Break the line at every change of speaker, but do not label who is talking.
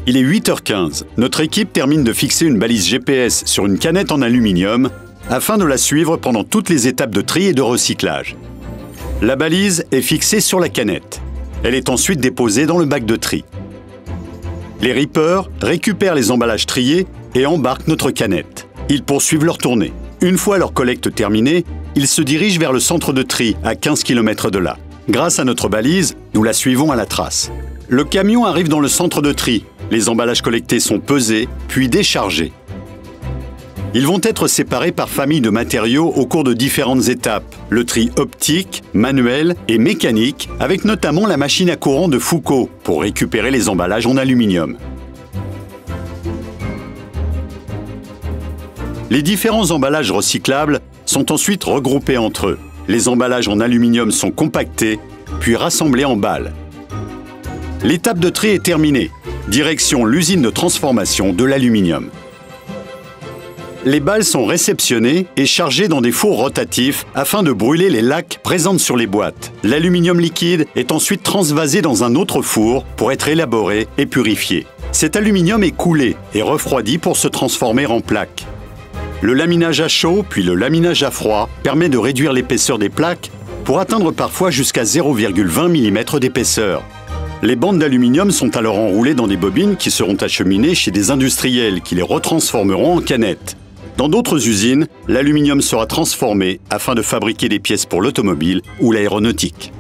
Il est 8h15. Notre équipe termine de fixer une balise GPS sur une canette en aluminium afin de la suivre pendant toutes les étapes de tri et de recyclage. La balise est fixée sur la canette. Elle est ensuite déposée dans le bac de tri. Les rippers récupèrent les emballages triés et embarquent notre canette. Ils poursuivent leur tournée. Une fois leur collecte terminée, ils se dirigent vers le centre de tri à 15 km de là. Grâce à notre balise, nous la suivons à la trace. Le camion arrive dans le centre de tri. Les emballages collectés sont pesés, puis déchargés. Ils vont être séparés par famille de matériaux au cours de différentes étapes. Le tri optique, manuel et mécanique, avec notamment la machine à courant de Foucault pour récupérer les emballages en aluminium. Les différents emballages recyclables sont ensuite regroupés entre eux. Les emballages en aluminium sont compactés, puis rassemblés en balles. L'étape de tri est terminée. Direction l'usine de transformation de l'aluminium. Les balles sont réceptionnées et chargées dans des fours rotatifs afin de brûler les laques présentes sur les boîtes. L'aluminium liquide est ensuite transvasé dans un autre four pour être élaboré et purifié. Cet aluminium est coulé et refroidi pour se transformer en plaques. Le laminage à chaud puis le laminage à froid permet de réduire l'épaisseur des plaques pour atteindre parfois jusqu'à 0,20 mm d'épaisseur. Les bandes d'aluminium sont alors enroulées dans des bobines qui seront acheminées chez des industriels qui les retransformeront en canettes. Dans d'autres usines, l'aluminium sera transformé afin de fabriquer des pièces pour l'automobile ou l'aéronautique.